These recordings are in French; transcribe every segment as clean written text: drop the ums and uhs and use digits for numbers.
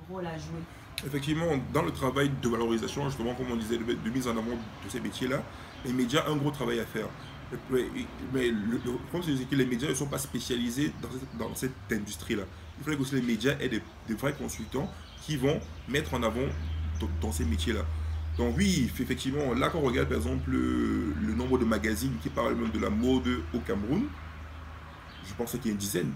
rôle à jouer? Effectivement, dans le travail de valorisation, justement, comme on disait, de mise en avant de ces métiers-là, les médias ont un gros travail à faire. Mais le problème, c'est que les médias ne sont pas spécialisés dans cette industrie-là. Il faudrait que aussi les médias aient des vrais consultants qui vont mettre en avant dans ces métiers-là. Donc oui, effectivement, là quand on regarde par exemple le nombre de magazines qui parlent même de la mode au Cameroun, je pense qu'il y a une dizaine.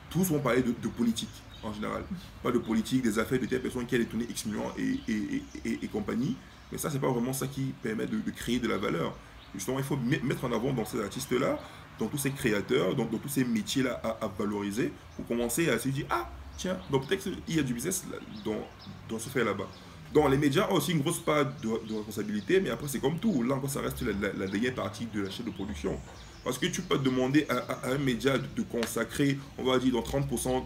Tous vont parler de politique en général. Pas de politique, des affaires de telle personne qui a détourné X millions et compagnie. Mais ça, c'est pas vraiment ça qui permet de créer de la valeur. Justement, il faut mettre en avant dans ces artistes-là, dans tous ces créateurs, dans tous ces métiers-là à valoriser, pour commencer à se dire, ah, tiens, donc peut-être qu'il y a du business dans ce fait là-bas. Donc les médias ont aussi une grosse part de responsabilité, mais après c'est comme tout, là encore ça reste la dernière partie de la chaîne de production. Parce que tu peux demander à un média de consacrer, on va dire, dans 30%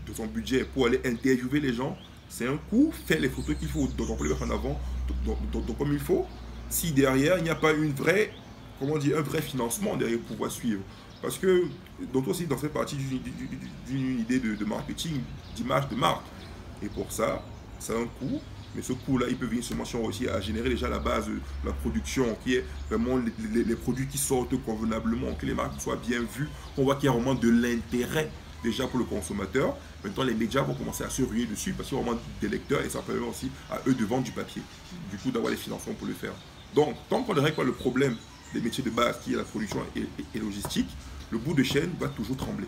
de son budget pour aller interviewer les gens. C'est un coût, faire les photos qu'il faut, donc on peut les mettre en avant comme il faut. Si derrière, il n'y a pas une vraie, comment dire, un vrai financement derrière pour pouvoir suivre. Parce que, donc aussi dans cette partie d'une idée de marketing, d'image de marque. Et pour ça, ça a un coût. Mais ce coût-là, il peut venir seulement aussi à générer déjà la base de la production, qui est vraiment les produits qui sortent convenablement, que les marques soient bien vues, qu'on voit qu'il y a vraiment de l'intérêt déjà pour le consommateur. Maintenant, les médias vont commencer à se ruer dessus parce qu'il y a vraiment des lecteurs et ça permet aussi à eux de vendre du papier. Du coup, d'avoir les financements pour le faire. Donc, tant qu'on ne règle pas le problème des métiers de base, qui est la production et logistique, le bout de chaîne va toujours trembler.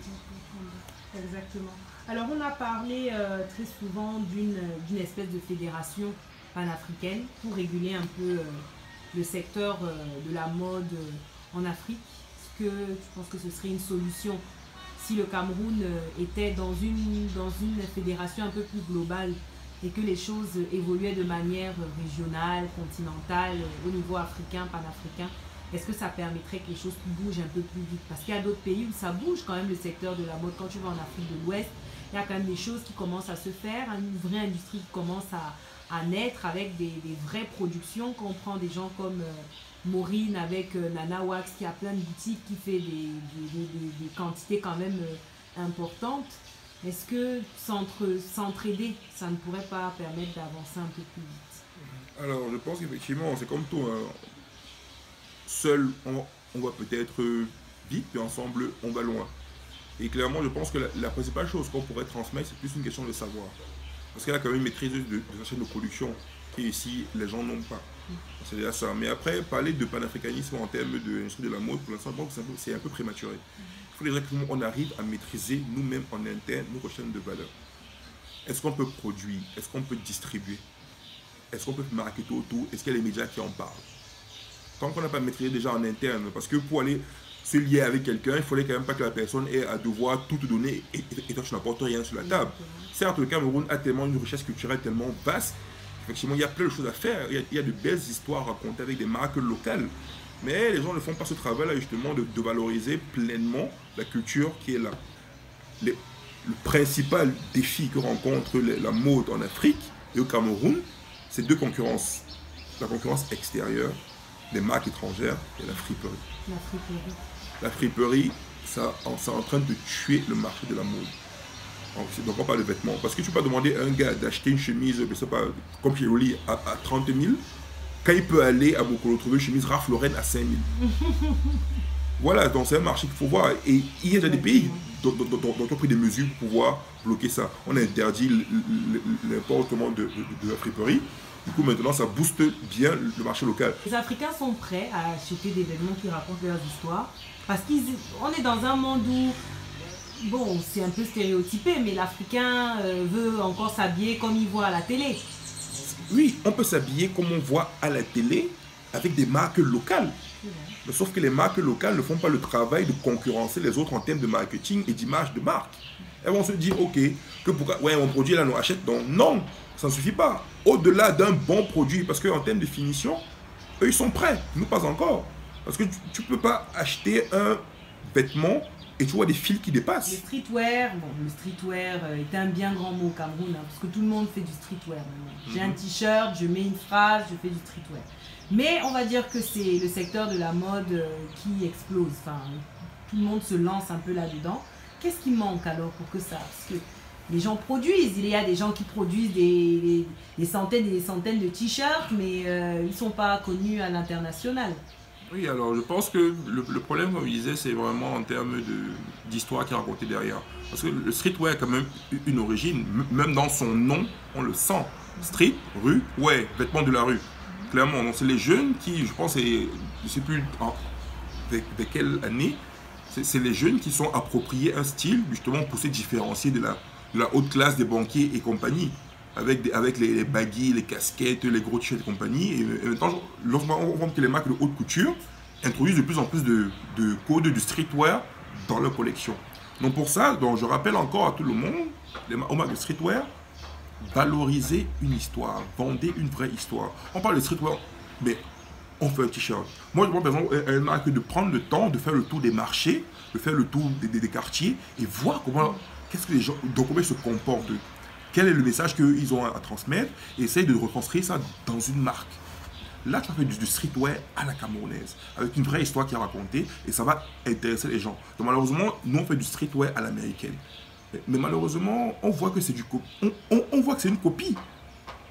Exactement. Alors, on a parlé très souvent d'une espèce de fédération panafricaine pour réguler un peu le secteur de la mode en Afrique. Est-ce que tu penses que ce serait une solution si le Cameroun était dans une fédération un peu plus globale et que les choses évoluaient de manière régionale, continentale, au niveau africain, panafricain? Est-ce que ça permettrait que les choses bougent un peu plus vite? Parce qu'il y a d'autres pays où ça bouge quand même le secteur de la mode. Quand tu vas en Afrique de l'Ouest, il y a quand même des choses qui commencent à se faire, une vraie industrie qui commence à naître avec des vraies productions. Quand on prend des gens comme Maureen avec Nana Wax qui a plein de boutiques, qui fait des quantités quand même importantes. Est-ce que s'entraider, ça ne pourrait pas permettre d'avancer un peu plus vite? Alors, je pense qu'effectivement, c'est comme tout. Hein. Seul, on va peut-être vite, mais ensemble, on va loin. Et clairement, je pense que la principale chose qu'on pourrait transmettre, c'est plus une question de savoir. Parce qu'il y a quand même une maîtrise de sa chaîne de production qui ici, les gens n'ont pas. C'est déjà ça. Mais après, parler de panafricanisme en termes de l'industrie de la mode, pour l'instant, c'est un peu prématuré. Il faut déjà qu'on arrive à maîtriser nous-mêmes en interne nos chaînes de valeur. Est-ce qu'on peut produire? Est-ce qu'on peut distribuer? Est-ce qu'on peut marketer autour? Est-ce qu'il y a les médias qui en parlent? Tant qu'on n'a pas maîtrisé déjà en interne, parce que pour aller se lier avec quelqu'un, il ne fallait quand même pas que la personne ait à devoir tout te donner et toi tu n'apportes rien sur la table. Certes, le Cameroun a tellement une richesse culturelle tellement vaste, effectivement il y a plein de choses à faire, il y a de belles histoires à raconter avec des marques locales, mais les gens ne font pas ce travail-là justement de valoriser pleinement la culture qui est là. Le principal défi que rencontre la mode en Afrique et au Cameroun, c'est deux concurrences. La concurrence extérieure, les marques étrangères et la friperie. La friperie. La friperie, ça c'est en train de tuer le marché de la mode. Donc on parle de vêtements. Parce que tu peux pas demander à un gars d'acheter une chemise, je sais pas, comme Piroli à 30 000, quand il peut aller à Bokolo trouver une chemise Ralph Lauren à 5 000. Voilà, donc c'est un marché qu'il faut voir. Et il y a déjà des pays dont on a pris des mesures pour pouvoir bloquer ça. On a interdit l'importement de la friperie. Du coup, maintenant, ça booste bien le marché local. Les Africains sont prêts à acheter des vêtements qui racontent leurs histoires. Parce qu'on est dans un monde où, bon, c'est un peu stéréotypé, mais l'Africain veut encore s'habiller comme il voit à la télé. Oui, on peut s'habiller comme on voit à la télé avec des marques locales. Mais sauf que les marques locales ne font pas le travail de concurrencer les autres en termes de marketing et d'image de marque. Elles vont se dire, ok, que pourquoi, ouais, mon produit là, nous achète. Donc non, ça ne suffit pas. Au-delà d'un bon produit, parce qu'en termes de finition, eux, ils sont prêts. Nous, pas encore. Parce que tu ne peux pas acheter un vêtement et tu vois des fils qui dépassent. Le streetwear, bon, le streetwear est un bien grand mot au Cameroun, hein, parce que tout le monde fait du streetwear. J'ai un t-shirt, je mets une phrase, je fais du streetwear. Mais on va dire que c'est le secteur de la mode qui explose. Enfin, tout le monde se lance un peu là-dedans. Qu'est-ce qui manque alors pour que ça... Parce que les gens produisent. Il y a des gens qui produisent des centaines et des centaines de t-shirts, mais ils ne sont pas connus à l'international. Oui, alors je pense que le problème, comme je disais, c'est vraiment en termes d'histoire qui est racontée derrière. Parce que le streetwear a quand même une origine, même dans son nom, on le sent. Street, rue, ouais, vêtements de la rue. Clairement, donc c'est les jeunes qui, je pense, je ne sais plus de quelle année, c'est les jeunes qui sont appropriés un style justement pour se différencier de la haute classe des banquiers et compagnie. Avec les baguilles, les casquettes, les gros t-shirts et compagnie. Et maintenant, on voit que les marques de haute couture introduisent de plus en plus de codes du streetwear dans leur collection. Donc pour ça, donc je rappelle encore à tout le monde, aux marques de streetwear, valoriser une histoire, vendez une vraie histoire. On parle de streetwear, mais on fait un t-shirt. Moi, je vois par exemple une marque de prendre le temps de faire le tour des marchés, de faire le tour des quartiers et voir qu'est-ce que les gens, donc comment ils se comportent. Quel est le message qu'ils ont à transmettre et essaye de reconstruire ça dans une marque. Là, tu as fait du streetwear à la camerounaise, avec une vraie histoire qui est racontée et ça va intéresser les gens. Donc malheureusement, nous on fait du streetwear à l'américaine. Mais malheureusement, on voit que c'est on voit que c'est une copie.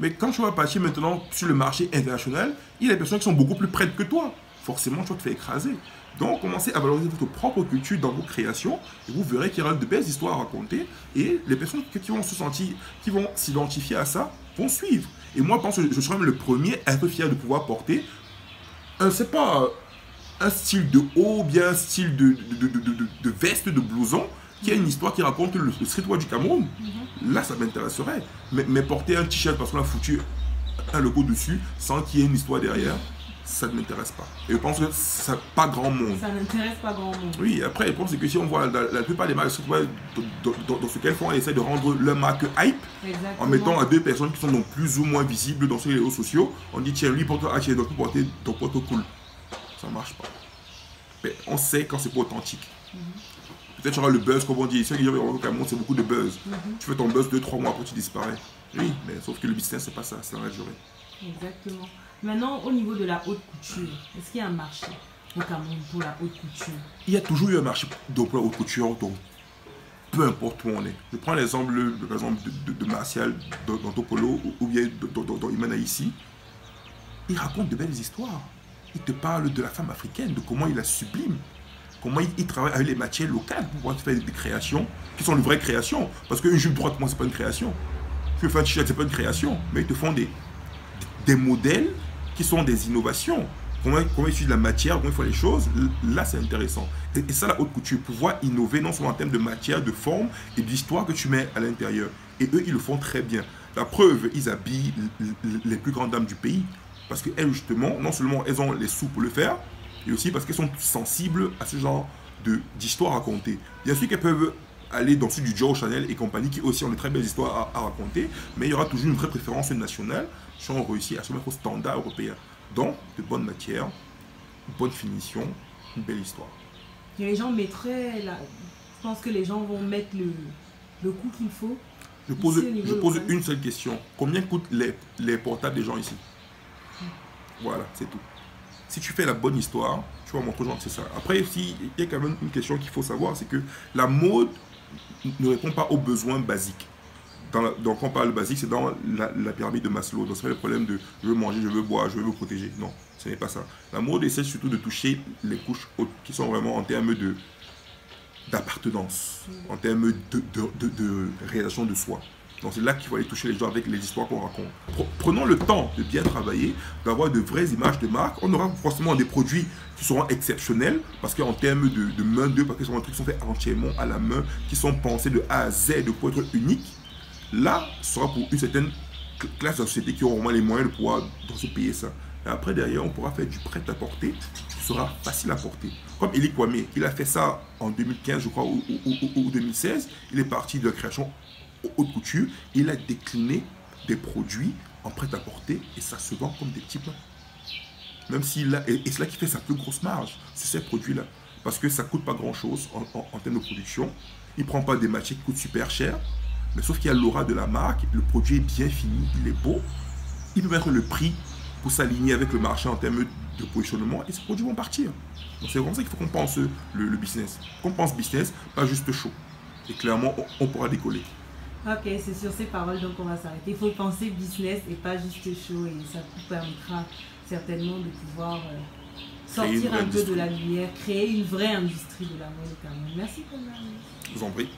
Mais quand tu vas partir maintenant sur le marché international, il y a des personnes qui sont beaucoup plus prêtes que toi. Forcément, tu vas te faire écraser. Donc, commencez à valoriser votre propre culture dans vos créations et vous verrez qu'il y aura de belles histoires à raconter et les personnes qui vont se sentir, qui vont s'identifier à ça, vont suivre. Et moi, je pense que je serai même le premier à être fier de pouvoir porter c'est pas un style de haut ou bien un style de veste, de blouson qui a une histoire qui raconte le streetwear du Cameroun. Là, ça m'intéresserait. Mais porter un t-shirt parce qu'on a foutu un logo dessus sans qu'il y ait une histoire derrière, ça ne m'intéresse pas. Et je pense que ça n'a pas grand monde. Ça n'intéresse pas grand monde. Oui, après, je pense que si on voit la plupart des marques dans ce qu'elles font, elles essaient de rendre leur marque hype. Exactement. En mettant à deux personnes qui sont donc plus ou moins visibles dans ces réseaux sociaux. On dit, tiens, lui porte un H, donc tu porter ton pote cool. Ça ne marche pas. Mais on sait quand c'est pas authentique. Peut-être tu auras le buzz, comme on dit. Ceux qui au Cameroun, c'est beaucoup de buzz. Tu fais ton buzz 2-3 mois après, tu disparais. Oui, mais sauf que le business, c'est pas ça, c'est dans la durée. Exactement. Maintenant, au niveau de la haute couture, est-ce qu'il y a un marché au Cameroun pour la haute couture? Il y a toujours eu un marché d'emploi haute couture, donc peu importe où on est. Je prends l'exemple de Martial dans Topolo ou bien dans Imana ici. Il raconte de belles histoires. Il te parle de la femme africaine, de comment il la sublime, comment il travaille avec les matières locales pour pouvoir faire des créations qui sont de vraies créations. Parce qu'une jupe droite, moi, c'est pas une création. Tu fais un t-shirt, c'est pas une création, mais ils te font des modèles qui sont des innovations. Comment ils utilisent la matière, comment ils font les choses, là c'est intéressant. Et ça, la haute couture, pouvoir innover non seulement en termes de matière, de forme et d'histoire que tu mets à l'intérieur. Et eux, ils le font très bien. La preuve, ils habillent les plus grandes dames du pays. Parce qu'elles, justement, non seulement elles ont les sous pour le faire, et aussi parce qu'elles sont sensibles à ce genre d'histoire racontée. Bien sûr qu'elles peuvent aller dans celui du Joe Chanel et compagnie qui aussi ont de très belles histoires à raconter, mais il y aura toujours une vraie préférence nationale si on réussit à se mettre au standard européen. Donc, de bonnes matières, une bonne finition, une belle histoire. Et les gens mettraient, je pense que les gens vont mettre le coût qu'il faut. Je pose une seule question. Combien coûtent les portables des gens ici? Voilà, c'est tout. Si tu fais la bonne histoire, tu vas montrer aux gens que c'est ça. Après, il y a quand même une question qu'il faut savoir, c'est que la mode ne répond pas aux besoins basiques. Donc, quand on parle de basique, c'est dans la pyramide de Maslow. Donc, c'est pas le problème de je veux manger, je veux boire, je veux me protéger. Non, ce n'est pas ça. La mode essaie surtout de toucher les couches hautes qui sont vraiment en termes d'appartenance, en termes de réalisation de soi. Donc, c'est là qu'il faut aller toucher les gens avec les histoires qu'on raconte. Prenons le temps de bien travailler, d'avoir de vraies images de marque. On aura forcément des produits qui seront exceptionnels parce qu'en termes de main d'œuvre, parce que ce sont des trucs qui sont faits entièrement à la main, qui sont pensés de A à Z pour être uniques. Là, ce sera pour une certaine classe de la société qui aura vraiment les moyens de pouvoir se payer ça. Et après, derrière, on pourra faire du prêt-à-porter qui sera facile à porter. Comme Elie Kwame, il a fait ça en 2015, je crois, ou 2016. Il est parti de la création haute couture. Il a décliné des produits en prêt-à-porter et ça se vend comme des petits pains. Même s'il a, et c'est là qu'il fait sa plus grosse marge sur ces produits-là. Parce que ça ne coûte pas grand-chose en termes de production. Il ne prend pas des matières qui coûtent super cher. Mais sauf qu'il y a l'aura de la marque, le produit est bien fini, il est beau. Il peut mettre le prix pour s'aligner avec le marché en termes de positionnement et ces produits vont partir. Donc c'est comme ça qu'il faut qu'on pense le business. Qu'on pense business, pas juste chaud. Et clairement, on pourra décoller. Ok, c'est sur ces paroles donc on va s'arrêter. Il faut penser business et pas juste show et ça vous permettra certainement de pouvoir sortir un peu de la lumière, créer une vraie industrie de la mode au Cameroun. Merci pour Je vous en prie.